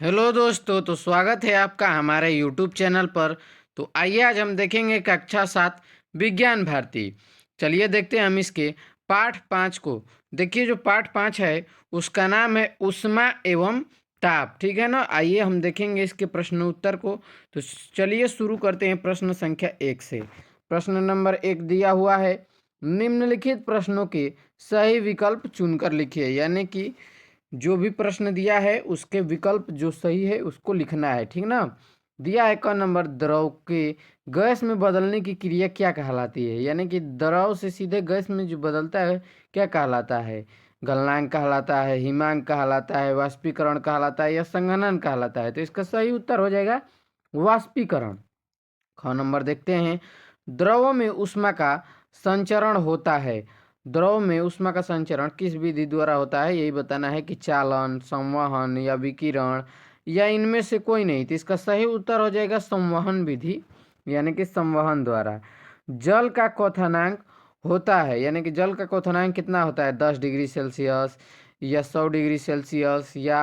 Hello दोस्तों, तो स्वागत है आपका हमारे यूट्यूब चैनल पर। तो आइए आज हम देखेंगे कक्षा 7 विज्ञान भारती। चलिए देखते हैं हम इसके पाठ 5 को। देखिए जो पाठ 5 है उसका नाम है ऊष्मा एवं ताप। ठीक है ना। आइए हम देखेंगे इसके प्रश्न उत्तर को। तो चलिए शुरू करते हैं प्रश्न संख्या 1 से। प्रश्न नंबर 1 दिया हुआ है, निम्नलिखित प्रश्नों के सही विकल्प चुनकर लिखिए। यानी कि जो भी प्रश्न दिया है उसके विकल्प जो सही है उसको लिखना है। ठीक ना। दिया है क नंबर, द्रव के गैस में बदलने की क्रिया क्या कहलाती है। यानी कि द्रव से सीधे गैस में जो बदलता है क्या कहलाता है। गलनांक कहलाता है, हिमांक कहलाता है, वाष्पीकरण कहलाता है या संघनन कहलाता है। तो इसका सही उत्तर हो जाएगा वाष्पीकरण। ख नंबर देखते हैं, द्रव में ऊष्मा का संचरण होता है। द्रव में ऊष्मा का संचरण किस विधि द्वारा होता है, यही बताना है कि चालन, संवहन या विकिरण या इनमें से कोई नहीं। तो इसका सही उत्तर हो जाएगा संवहन विधि, यानी कि संवहन द्वारा। जल का क्वथनांक होता है, यानी कि जल का क्वथनांक कितना होता है, 10 डिग्री सेल्सियस या 100 डिग्री सेल्सियस या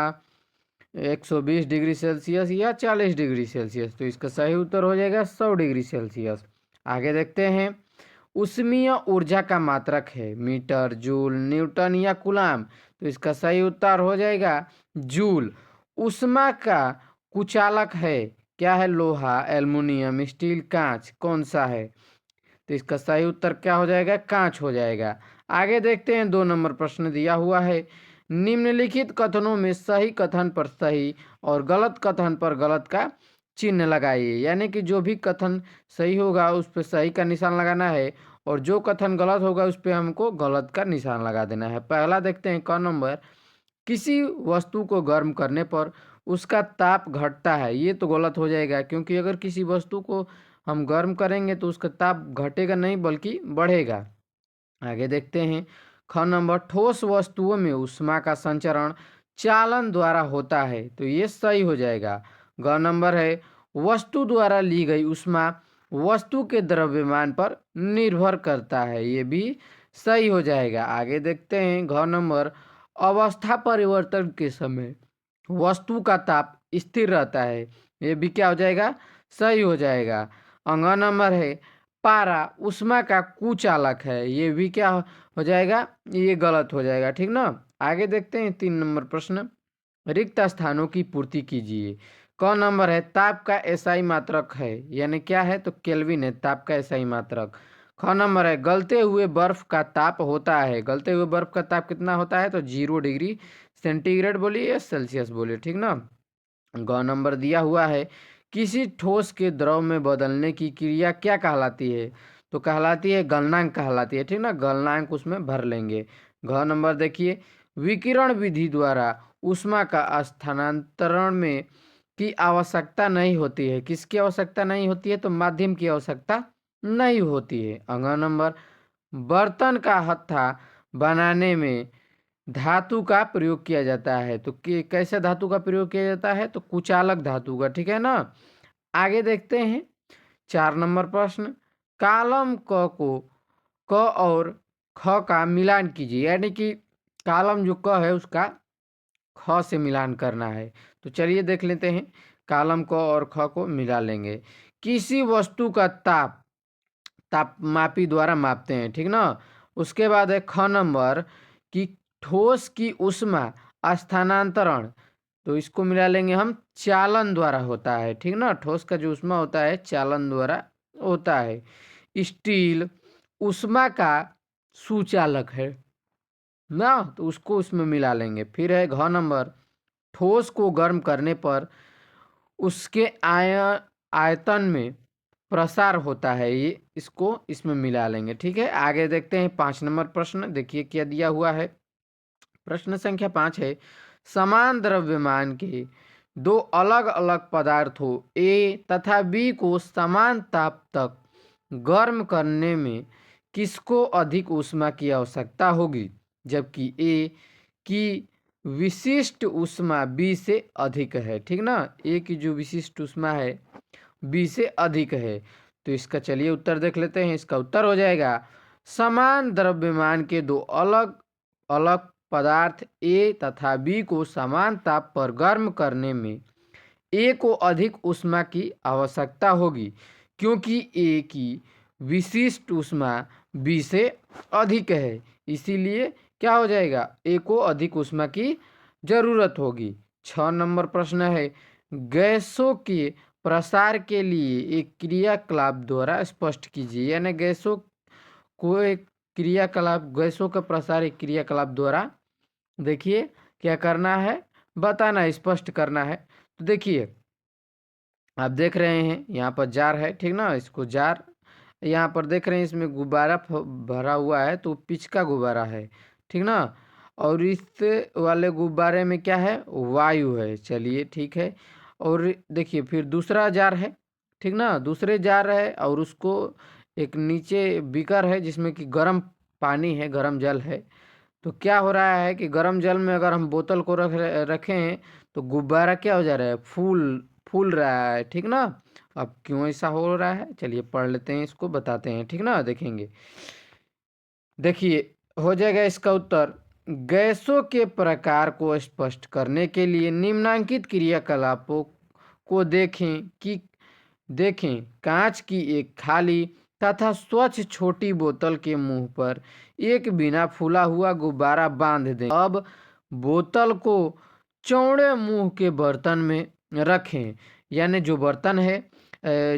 120 डिग्री सेल्सियस या 40 डिग्री सेल्सियस। तो इसका सही उत्तर हो जाएगा 100 डिग्री सेल्सियस। आगे देखते हैं, उष्मीय ऊर्जा का मात्रक है मीटर, जूल, न्यूटन या कूलाम। तो इसका सही उत्तर हो जाएगा जूल। उष्मा का कुचालक है, क्या है, लोहा, एल्युमिनियम, स्टील, कांच, कौन सा है। तो इसका सही उत्तर क्या हो जाएगा, कांच हो जाएगा। आगे देखते हैं 2 नंबर प्रश्न दिया हुआ है, निम्नलिखित कथनों में सही कथन पर सही और गलत कथन पर गलत का चिन्ह लगाइए। यानी कि जो भी कथन सही होगा उस पर सही का निशान लगाना है और जो कथन गलत होगा उस पर हमको गलत का निशान लगा देना है। पहला देखते हैं क नंबर, किसी वस्तु को गर्म करने पर उसका ताप घटता है। ये तो गलत हो जाएगा, क्योंकि अगर किसी वस्तु को हम गर्म करेंगे तो उसका ताप घटेगा नहीं बल्कि बढ़ेगा। आगे देखते हैं ख नंबर, ठोस वस्तुओं में ऊष्मा का संचरण चालन द्वारा होता है। तो ये सही हो जाएगा। ग नंबर है, वस्तु द्वारा ली गई ऊष्मा वस्तु के द्रव्यमान पर निर्भर करता है। ये भी सही हो जाएगा। आगे देखते हैं घ नंबर, अवस्था परिवर्तन के समय वस्तु का ताप स्थिर रहता है। ये भी क्या हो जाएगा, सही हो जाएगा। अंग नंबर है, पारा ऊष्मा का कुचालक है। ये भी क्या हो जाएगा, ये गलत हो जाएगा। ठीक ना। आगे देखते हैं 3 नंबर प्रश्न, रिक्त स्थानों की पूर्ति कीजिए। क नंबर है, ताप का एसआई मात्रक है, यानी क्या है, तो केल्विन है ताप का एसआई मात्रक। ख नंबर है, गलते हुए बर्फ का ताप होता है। गलते हुए बर्फ का ताप कितना होता है, तो 0 डिग्री सेंटीग्रेड बोलिए या सेल्सियस बोलिए। ठीक ना। ग नंबर दिया हुआ है, किसी ठोस के द्रव में बदलने की क्रिया क्या कहलाती है, तो कहलाती है गलनांक कहलाती है। ठीक ना, गलनांक उसमें भर लेंगे। घ नंबर देखिए, विकिरण विधि द्वारा ऊष्मा का स्थानांतरण में की आवश्यकता नहीं होती है। किसकी आवश्यकता नहीं होती है, तो माध्यम की आवश्यकता नहीं होती है। अग नंबर, बर्तन का हत्था बनाने में धातु का प्रयोग किया जाता है। तो कैसे धातु का प्रयोग किया जाता है, तो कुचालक धातु का। ठीक है ना। आगे देखते हैं 4 नंबर प्रश्न, कालम क को क और ख का मिलान कीजिए। यानी कि कालम जो क है उसका ख से मिलान करना है। तो चलिए देख लेते हैं, कालम क और ख को मिला लेंगे। किसी वस्तु का ताप तापमापी द्वारा मापते हैं। ठीक ना। उसके बाद है ख नंबर, कि ठोस की ऊष्मा स्थानांतरण, तो इसको मिला लेंगे हम, चालन द्वारा होता है। ठीक ना, ठोस का जो ऊष्मा होता है चालन द्वारा होता है। स्टील ऊष्मा का सुचालक है ना, तो उसको उसमें मिला लेंगे। फिर है घ नंबर, ठोस को गर्म करने पर उसके आयतन में प्रसार होता है। ये इसको इसमें मिला लेंगे। ठीक है। आगे देखते हैं 5 नंबर प्रश्न, देखिए क्या दिया हुआ है। प्रश्न संख्या 5 है, समान द्रव्यमान के दो अलग अलग पदार्थों ए तथा बी को समान ताप तक गर्म करने में किसको अधिक ऊष्मा की आवश्यकता होगी, जबकि ए की विशिष्ट ऊष्मा बी से अधिक है। ठीक ना, ए की जो विशिष्ट ऊष्मा है बी से अधिक है। तो इसका चलिए उत्तर देख लेते हैं। इसका उत्तर हो जाएगा, समान द्रव्यमान के दो अलग अलग पदार्थ ए तथा बी को समान ताप पर गर्म करने में ए को अधिक ऊष्मा की आवश्यकता होगी, क्योंकि ए की विशिष्ट ऊष्मा बी से अधिक है। इसीलिए क्या हो जाएगा, ए को अधिक ऊष्मा की जरूरत होगी। 6 नंबर प्रश्न है, गैसों के प्रसार के लिए एक क्रियाकलाप द्वारा स्पष्ट कीजिए। यानी गैसों को एक क्रियाकलाप, गैसों का प्रसार एक क्रियाकलाप द्वारा देखिए क्या करना है, बताना, स्पष्ट करना है। तो देखिए आप देख रहे हैं यहाँ पर जार है, ठीक ना, इसको जार यहाँ पर देख रहे हैं, इसमें गुब्बारा भरा हुआ है, तो पिच का गुब्बारा है, ठीक ना। और इस वाले गुब्बारे में क्या है, वायु है। चलिए ठीक है। और देखिए फिर दूसरा जार है, ठीक ना, दूसरे जार है, और उसको एक नीचे बीकर है जिसमें कि गर्म पानी है, गर्म जल है। तो क्या हो रहा है कि गर्म जल में अगर हम बोतल को रखे हैं तो गुब्बारा क्या हो जा रहा है, फूल रहा है, ठीक ना। अब क्यों ऐसा हो रहा है, चलिए पढ़ लेते हैं, इसको बताते हैं, ठीक ना, देखेंगे। देखिए हो जाएगा इसका उत्तर, गैसों के प्रकार को स्पष्ट करने के लिए निम्नलिखित क्रियाकलापों को देखें। कांच की एक खाली तथा स्वच्छ छोटी बोतल के मुंह पर एक बिना फूला हुआ गुब्बारा बांध दें। अब बोतल को चौड़े मुंह के बर्तन में रखें। यानी जो बर्तन है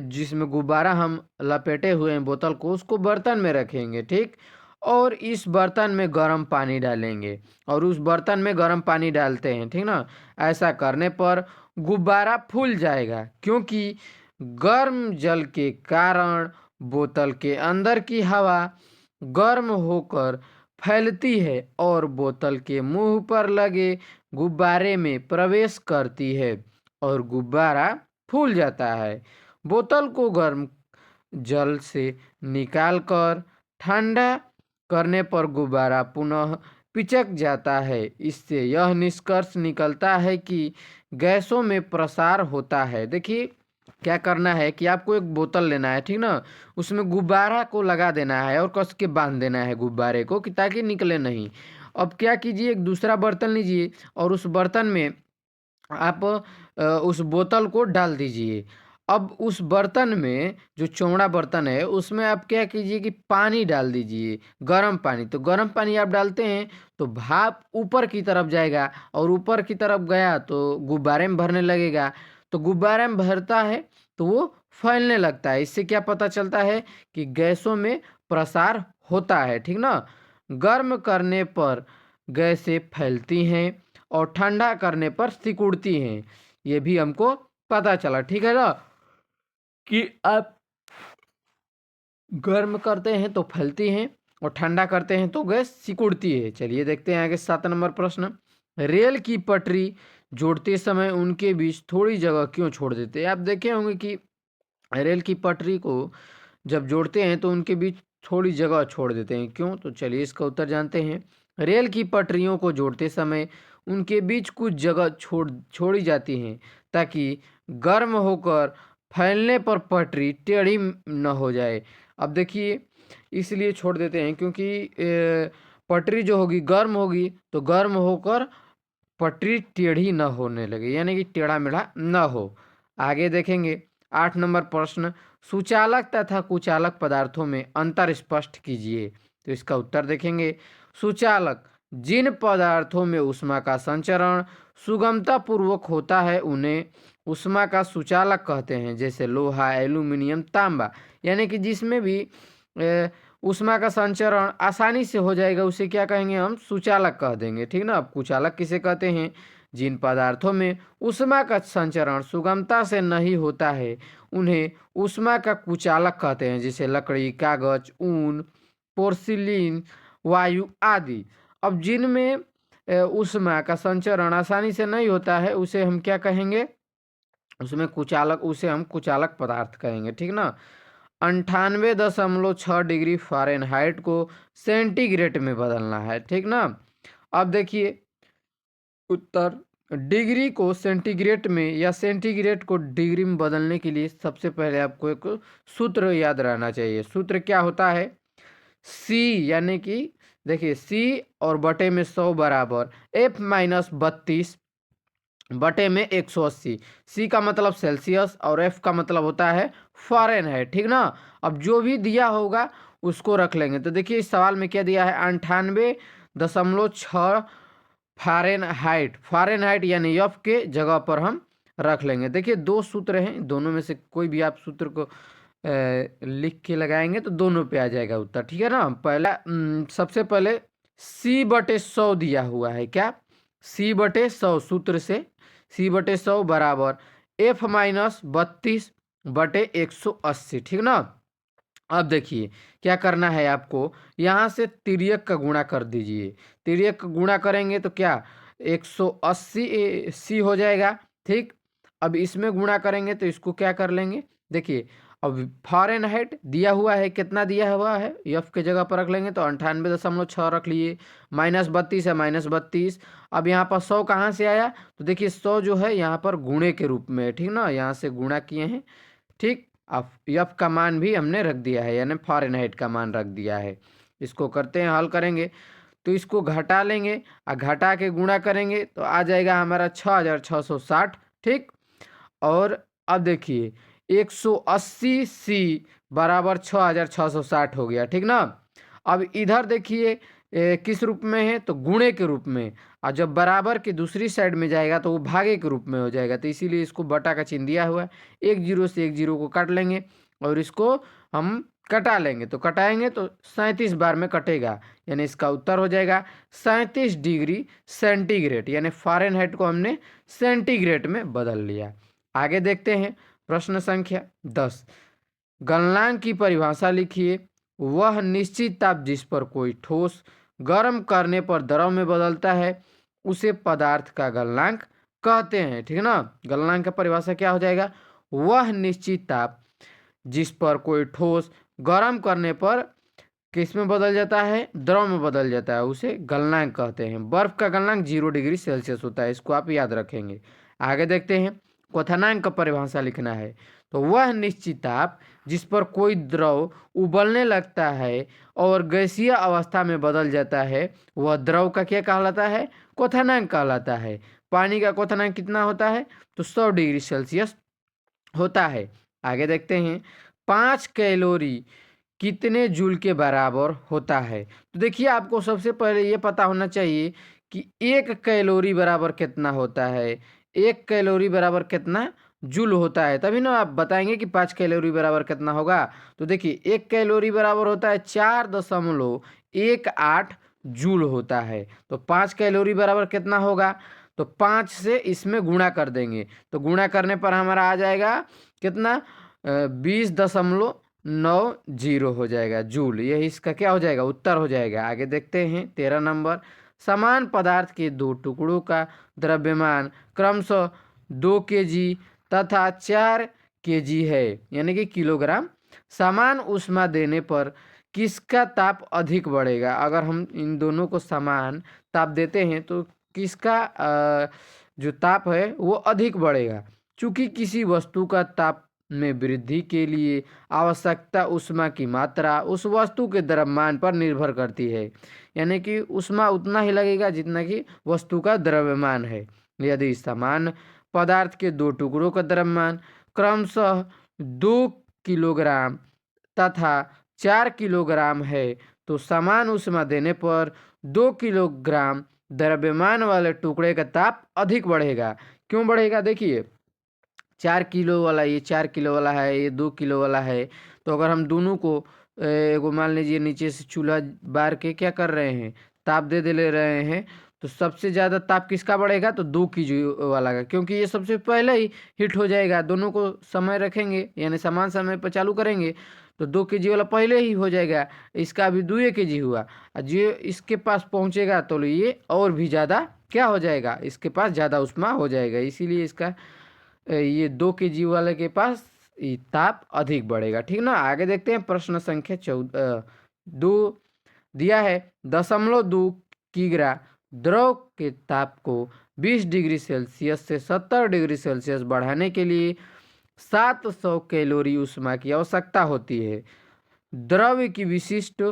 जिसमें गुब्बारा हम लपेटे हुए हैं बोतल को, उसको बर्तन में रखेंगे, ठीक। और इस बर्तन में गर्म पानी डालेंगे, और उस बर्तन में गर्म पानी डालते हैं, ठीक ना। ऐसा करने पर गुब्बारा फूल जाएगा, क्योंकि गर्म जल के कारण बोतल के अंदर की हवा गर्म होकर फैलती है और बोतल के मुंह पर लगे गुब्बारे में प्रवेश करती है और गुब्बारा फूल जाता है। बोतल को गर्म जल से निकालकर ठंडा करने पर गुब्बारा पुनः पिचक जाता है। इससे यह निष्कर्ष निकलता है कि गैसों में प्रसार होता है। देखिए क्या करना है कि आपको एक बोतल लेना है, ठीक ना, उसमें गुब्बारा को लगा देना है और कस के बांध देना है गुब्बारे को, कि ताकि निकले नहीं। अब क्या कीजिए, एक दूसरा बर्तन लीजिए और उस बर्तन में आप उस बोतल को डाल दीजिए। अब उस बर्तन में, जो चौड़ा बर्तन है, उसमें आप क्या कीजिए कि पानी डाल दीजिए, गर्म पानी। तो गर्म पानी आप डालते हैं तो भाप ऊपर की तरफ जाएगा, और ऊपर की तरफ गया तो गुब्बारे में भरने लगेगा। तो गुब्बारे में भरता है तो वो फैलने लगता है। इससे क्या पता चलता है कि गैसों में प्रसार होता है, ठीक ना। गर्म करने पर गैसें फैलती हैं और ठंडा करने पर सिकुड़ती हैं। ये भी हमको पता चला, ठीक है ना, कि आप गर्म करते हैं तो फैलती हैं और ठंडा करते हैं तो गैस सिकुड़ती है। चलिए देखते हैं आगे 7 नंबर प्रश्न, रेल की पटरी जोड़ते समय उनके बीच थोड़ी जगह क्यों छोड़ देते हैं। आप देखे होंगे कि रेल की पटरी को जब जोड़ते हैं तो उनके बीच थोड़ी जगह छोड़ देते हैं, क्यों। तो चलिए इसका उत्तर जानते हैं। रेल की पटरियों को जोड़ते समय उनके बीच कुछ जगह छोड़ी जाती हैं, ताकि गर्म होकर फैलने पर पटरी टेढ़ी न हो जाए। अब देखिए इसलिए छोड़ देते हैं क्योंकि पटरी जो होगी गर्म होगी, तो गर्म होकर पटरी टेढ़ी न होने लगे, यानी कि टेढ़ा मेढ़ा न हो। आगे देखेंगे 8 नंबर प्रश्न, सुचालक तथा कुचालक पदार्थों में अंतर स्पष्ट कीजिए। तो इसका उत्तर देखेंगे। सुचालक जिन पदार्थों में ऊष्मा का संचरण सुगमता पूर्वक होता है उन्हें ऊष्मा का सुचालक कहते हैं, जैसे लोहा, एल्यूमिनियम, तांबा। यानी कि जिसमें भी ऊष्मा का संचरण आसानी से हो जाएगा उसे क्या कहेंगे, हम सुचालक कह देंगे, ठीक ना। अब कुचालक किसे कहते हैं, जिन पदार्थों में ऊष्मा का संचरण सुगमता से नहीं होता है उन्हें ऊष्मा का कुचालक कहते हैं, जैसे लकड़ी, कागज, ऊन, पोर्सिलीन, वायु आदि। अब जिनमें ऊष्मा का संचरण आसानी से नहीं होता है उसे हम क्या कहेंगे, उसे हम कुचालक पदार्थ कहेंगे, ठीक ना। 98.6 डिग्री फ़ारेनहाइट को सेंटीग्रेड में बदलना है, ठीक ना। अब देखिए उत्तर, डिग्री को सेंटीग्रेड में या सेंटीग्रेड को डिग्री में बदलने के लिए सबसे पहले आपको एक सूत्र याद रहना चाहिए। सूत्र क्या होता है, सी यानी कि देखिए सी और बटे में 100 बराबर F माइनस 32 बटे में 180। सी का मतलब सेल्सियस और एफ का मतलब होता है फ़ारेनहाइट, ठीक ना। अब जो भी दिया होगा उसको रख लेंगे। तो देखिए इस सवाल में क्या दिया है, 98.6 फ़ारेनहाइट। फ़ारेनहाइट यानी एफ के जगह पर हम रख लेंगे। देखिए दो सूत्र हैं, दोनों में से कोई भी आप सूत्र को लिख के लगाएंगे तो दोनों पे आ जाएगा उत्तर, ठीक है ना। पहला सबसे पहले सी बटे 100 दिया हुआ है, क्या सी बटे 100 सूत्र से सी बटे 100 बराबर एफ माइनस 32 बटे 180, ठीक ना। अब देखिए क्या करना है आपको, यहाँ से तिर्यक का गुणा कर दीजिए। तिर्यक का गुणा करेंगे तो क्या 180 सी हो जाएगा, ठीक। अब इसमें गुणा करेंगे तो इसको क्या कर लेंगे, देखिए अब फ़ारेनहाइट दिया हुआ है, कितना दिया हुआ है एफ के जगह पर रख लेंगे तो 98.6 रख लिए, माइनस 32 है माइनस 32। अब यहाँ पर 100 कहाँ से आया, तो देखिए 100 जो है यहाँ पर गुणे के रूप में है, ठीक ना, यहाँ से गुणा किए हैं, ठीक। अब एफ का मान भी हमने रख दिया है, यानी फ़ारेनहाइट का मान रख दिया है। इसको करते हैं, हल करेंगे तो इसको घटा लेंगे और घटा के गुणा करेंगे तो आ जाएगा हमारा 6660, ठीक। और अब देखिए 180 सी बराबर 6660 हो गया, ठीक ना। अब इधर देखिए किस रूप में है, तो गुणे के रूप में, और जब बराबर की दूसरी साइड में जाएगा तो वो भागे के रूप में हो जाएगा, तो इसीलिए इसको बटा का चिन्ह दिया हुआ है। एक जीरो से एक जीरो को काट लेंगे और इसको हम कटा लेंगे, तो कटाएंगे तो 37 बार में कटेगा, यानी इसका उत्तर हो जाएगा 37 डिग्री सेंटीग्रेड, यानी फ़ारेनहाइट को हमने सेंटीग्रेड में बदल लिया। आगे देखते हैं प्रश्न संख्या 10। गलनांक की परिभाषा लिखिए। वह निश्चित ताप जिस पर कोई ठोस गर्म करने पर द्रव में बदलता है उसे पदार्थ का गलनांक कहते हैं, ठीक है ना। गलनांक का परिभाषा क्या हो जाएगा, वह निश्चित ताप जिस पर कोई ठोस गर्म करने पर किस में बदल जाता है, द्रव में बदल जाता है, उसे गलनांक कहते हैं। बर्फ का गलनांक 0 डिग्री सेल्सियस होता है, इसको आप याद रखेंगे। आगे देखते हैं, क्वथनांक का परिभाषा लिखना है। तो वह निश्चित ताप जिस पर कोई द्रव उबलने लगता है और गैसीय अवस्था में बदल जाता है वह द्रव का क्या कहलाता है, क्वथनांक कहलाता है। पानी का क्वथनांक कितना होता है, तो 100 डिग्री सेल्सियस होता है। आगे देखते हैं, 5 कैलोरी कितने जूल के बराबर होता है। तो देखिए आपको सबसे पहले ये पता होना चाहिए कि 1 कैलोरी बराबर कितना होता है। 1 कैलोरी बराबर कितना जूल होता है, तभी ना आप बताएंगे कि 5 कैलोरी बराबर कितना होगा। तो देखिए 1 कैलोरी बराबर होता है 4.18 जूल होता है। तो 5 कैलोरी बराबर कितना होगा, तो 5 से इसमें गुणा कर देंगे, तो गुणा करने पर हमारा आ जाएगा कितना, 20.90 हो जाएगा जूल। यही इसका क्या हो जाएगा, उत्तर हो जाएगा। आगे देखते हैं 13 नंबर। समान पदार्थ के दो टुकड़ों का द्रव्यमान क्रमशः 2 केजी तथा 4 केजी है, यानी कि किलोग्राम। समान ऊष्मा देने पर किसका ताप अधिक बढ़ेगा। अगर हम इन दोनों को समान ताप देते हैं तो किसका जो ताप है वो अधिक बढ़ेगा। चूंकि किसी वस्तु का ताप में वृद्धि के लिए आवश्यकता ऊष्मा की मात्रा उस वस्तु के द्रव्यमान पर निर्भर करती है, यानी कि ऊष्मा उतना ही लगेगा जितना कि वस्तु का द्रव्यमान है। यदि समान पदार्थ के दो टुकड़ों का द्रव्यमान क्रमशः 2 किलोग्राम तथा 4 किलोग्राम है तो समान ऊष्मा देने पर 2 किलोग्राम द्रव्यमान वाले टुकड़े का ताप अधिक बढ़ेगा। क्यों बढ़ेगा, देखिए 4 किलो वाला, ये 4 किलो वाला है, ये 2 किलो वाला है, तो अगर हम दोनों को एगो मान लीजिए नीचे से चूल्हा बार के क्या कर रहे हैं, ताप दे ले रहे हैं, तो सबसे ज़्यादा ताप किसका बढ़ेगा, तो 2 केजी वाला का, क्योंकि ये सबसे पहले ही हिट हो जाएगा। दोनों को समय रखेंगे यानी समान समय पर चालू करेंगे तो 2 केजी वाला पहले ही हो जाएगा। इसका अभी 2 केजी हुआ, और जो इसके पास पहुँचेगा तो ये और भी ज़्यादा क्या हो जाएगा, इसके पास ज़्यादा ऊष्मा हो जाएगा, इसीलिए इसका ये 2 केजी वाले के पास ताप अधिक बढ़ेगा, ठीक ना। आगे देखते हैं प्रश्न संख्या 2 दिया है। 0.2 किग्रा द्रव के ताप को 20 डिग्री सेल्सियस से 70 डिग्री सेल्सियस बढ़ाने के लिए 700 कैलोरी ऊष्मा की आवश्यकता होती है। द्रव की विशिष्ट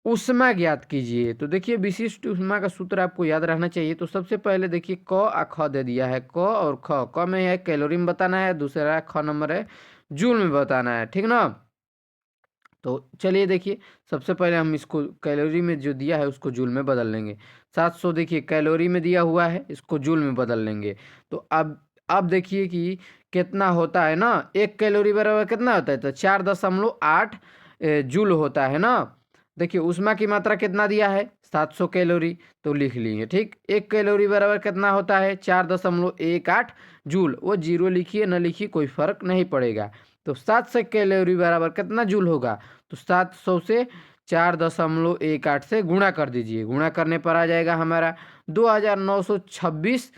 ऊष्मा ज्ञात कीजिए। तो देखिए विशिष्ट ऊष्मा का सूत्र आपको याद रहना चाहिए। तो सबसे पहले देखिए क और ख दे दिया है, क और ख। क में है कैलोरी में बताना है, दूसरा ख नंबर है जूल में बताना है, ठीक ना। तो चलिए देखिए सबसे पहले हम इसको कैलोरी में जो दिया है उसको जूल में बदल लेंगे। 700 देखिए कैलोरी में दिया हुआ है, इसको जूल में बदल लेंगे। तो अब देखिए कि कितना होता है ना, 1 कैलोरी बराबर कितना होता है, तो 4.8 जूल होता है ना। देखिए ऊष्मा की मात्रा कितना दिया है, 700 कैलोरी, तो लिख लेंगे ठीक। 1 कैलोरी बराबर कितना होता है, 4.18 जूल। वो जीरो लिखिए न लिखिए कोई फर्क नहीं पड़ेगा। तो 700 कैलोरी बराबर कितना जूल होगा, तो 700 से 4.18 से गुणा कर दीजिए। गुणा करने पर आ जाएगा हमारा 2926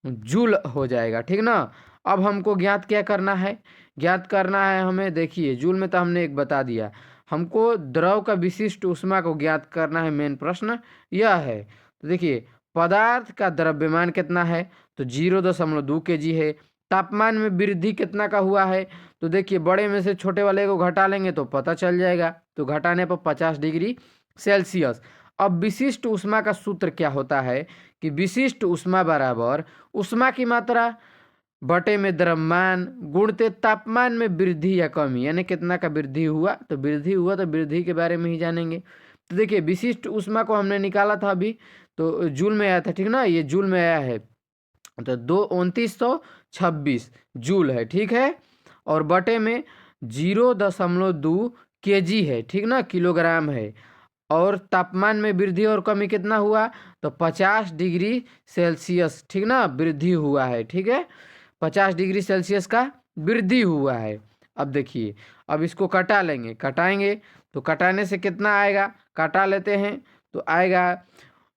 जूल हो जाएगा, ठीक ना। अब हमको ज्ञात क्या करना है, ज्ञात करना है हमें, देखिए जूल में तो हमने एक बता दिया, हमको द्रव का विशिष्ट ऊष्मा को ज्ञात करना है। मेन प्रश्न यह है। तो देखिए पदार्थ का द्रव्यमान कितना है, तो 0.2 kg है। तापमान में वृद्धि कितना का हुआ है, तो देखिए बड़े में से छोटे वाले को घटा लेंगे तो पता चल जाएगा। तो घटाने पर 50 डिग्री सेल्सियस। अब विशिष्ट ऊष्मा का सूत्र क्या होता है कि विशिष्ट ऊष्मा बराबर ऊष्मा की मात्रा बटे में द्रव्यमान गुणते तापमान में वृद्धि या कमी, यानी कितना का वृद्धि हुआ, तो वृद्धि हुआ तो वृद्धि के बारे में ही जानेंगे। तो देखिए विशिष्ट ऊष्मा को हमने निकाला था अभी, तो जूल में आया था, ठीक ना, ये जूल में आया है। तो 2926 जूल है, ठीक है। और बटे में 0.2 kg है, ठीक ना, किलोग्राम है। और तापमान में वृद्धि और कमी कितना हुआ, तो 50 डिग्री सेल्सियस, ठीक ना, वृद्धि हुआ है, ठीक है। 50 डिग्री सेल्सियस का वृद्धि हुआ है। अब देखिए अब इसको कटा लेंगे, कटाएंगे तो कटाने से कितना आएगा, कटा लेते हैं तो आएगा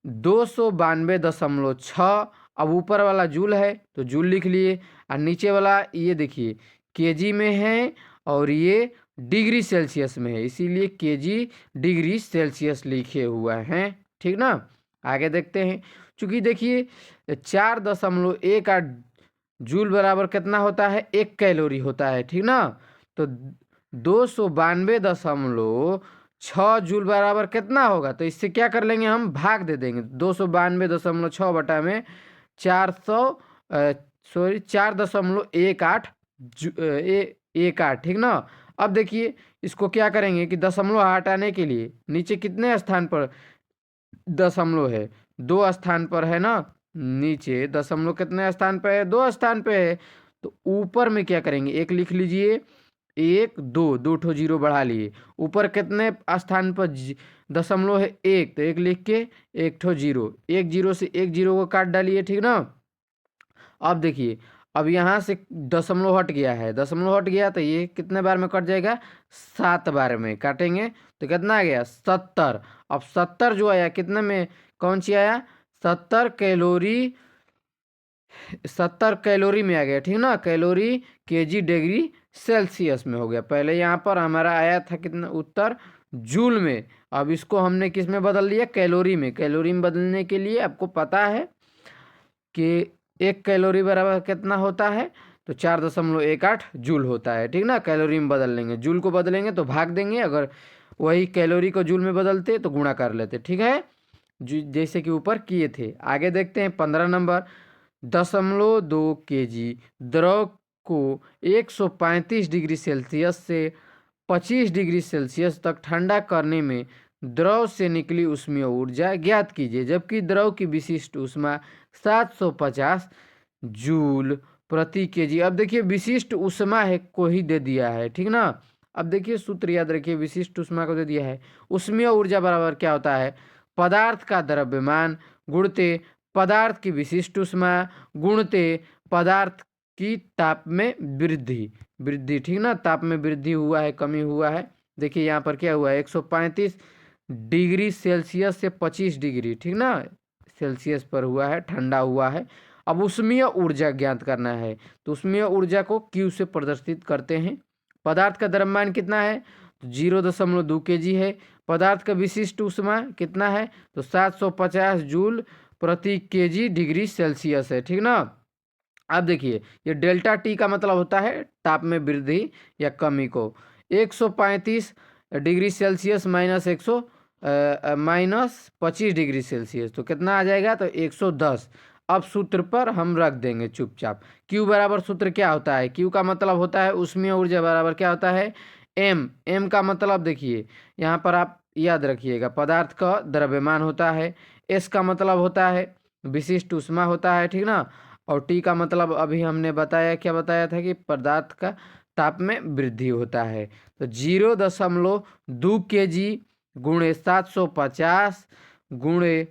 292.6। अब ऊपर वाला जूल है तो जूल लिख लिए, और नीचे वाला ये देखिए केजी में है और ये डिग्री सेल्सियस में है, इसीलिए केजी डिग्री सेल्सियस लिखे हुआ है, ठीक ना। आगे देखते हैं, चूंकि देखिए 4.18 जूल बराबर कितना होता है, 1 कैलोरी होता है, ठीक ना। तो 292.6 जूल बराबर कितना होगा, तो इससे क्या कर लेंगे, हम भाग दे देंगे। 292.6 बटा में 4.18 18, ठीक ना। अब देखिए इसको क्या करेंगे कि दशमलव हटाने के लिए नीचे कितने स्थान पर दशमलव है, 2 स्थान पर है ना। नीचे दशमलव कितने स्थान पे है, 2 स्थान पे है। तो ऊपर में क्या करेंगे, एक लिख लीजिए, 1 2 2 ठो जीरो बढ़ा लिए। ऊपर कितने स्थान पर दशमलव है, 1, तो 1 लिख के 1 ठो जीरो, 1 जीरो से 1 जीरो को काट डालिए, ठीक ना। अब देखिए अब यहाँ से दशमलव हट गया है, दशमलव हट गया तो ये कितने बार में कट जाएगा, 7 बार में काटेंगे तो कितना आ गया, 70। अब 70 जो आया कितने में, कौन सी आया, 70 कैलोरी, 70 कैलोरी में आ गया, ठीक ना। कैलोरी केजी डिग्री सेल्सियस में हो गया। पहले यहाँ पर हमारा आया था कितना उत्तर, जूल में। अब इसको हमने किस में बदल दिया, कैलोरी में। कैलोरी में बदलने के लिए आपको पता है कि 1 कैलोरी बराबर कितना होता है, तो 4.18 जूल होता है, ठीक ना। कैलोरी में बदल लेंगे, जूल को बदलेंगे तो भाग देंगे, अगर वही कैलोरी को जूल में बदलते तो गुणा कर लेते, ठीक है, जैसे कि ऊपर किए थे। आगे देखते हैं 15 नंबर, 0.2 kg द्रव को 135 डिग्री सेल्सियस से 25 डिग्री सेल्सियस तक ठंडा करने में द्रव से निकली ऊष्मीय ऊर्जा ज्ञात कीजिए, जबकि द्रव की विशिष्ट ऊष्मा 750 जूल प्रति केजी। अब देखिए विशिष्ट ऊष्मा है को ही दे दिया है, ठीक ना। अब देखिए सूत्र याद रखिए, विशिष्ट ऊष्मा को दे दिया है, ऊष्मीय ऊर्जा बराबर क्या होता है, पदार्थ का द्रव्यमान गुणते पदार्थ की विशिष्ट ऊष्मा गुणते पदार्थ की ताप में वृद्धि, वृद्धि, ठीक ना। ताप में वृद्धि हुआ है, कमी हुआ है। देखिए यहाँ पर क्या हुआ है, 135 डिग्री सेल्सियस से 25 डिग्री, ठीक ना, सेल्सियस पर हुआ है, ठंडा हुआ है। अब ऊष्मीय ऊर्जा ज्ञात करना है, तो ऊष्मीय ऊर्जा को Q से प्रदर्शित करते हैं। पदार्थ का द्रव्यमान कितना है, तो 0.2 kg है। पदार्थ का विशिष्ट ऊष्मा कितना है, तो 750 जूल प्रति केजी डिग्री सेल्सियस है, ठीक ना। अब देखिए ये डेल्टा टी का मतलब होता है ताप में वृद्धि या कमी को। 135 degree Celsius minus -25 degree Celsius, तो कितना आ जाएगा, तो 110। अब सूत्र पर हम रख देंगे चुपचाप। क्यू बराबर सूत्र क्या होता है, क्यू का मतलब होता है ऊष्मीय ऊर्जा बराबर क्या होता है, एम। एम का मतलब देखिए यहाँ पर आप याद रखिएगा, पदार्थ का द्रव्यमान होता है। एस का मतलब होता है विशिष्ट ऊष्मा होता है, ठीक ना। और टी का मतलब अभी हमने बताया, क्या बताया था कि पदार्थ का ताप में वृद्धि होता है। तो 0.2 kg गुणे 750 गुणे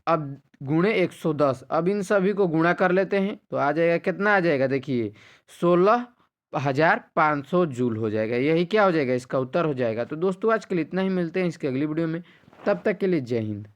अब गुणे 110। अब इन सभी को गुणा कर लेते हैं तो आ जाएगा, कितना आ जाएगा, देखिए 16,500 जूल हो जाएगा। यही क्या हो जाएगा, इसका उत्तर हो जाएगा। तो दोस्तों आज के लिए इतना ही, मिलते हैं इसके अगली वीडियो में। तब तक के लिए जय हिंद।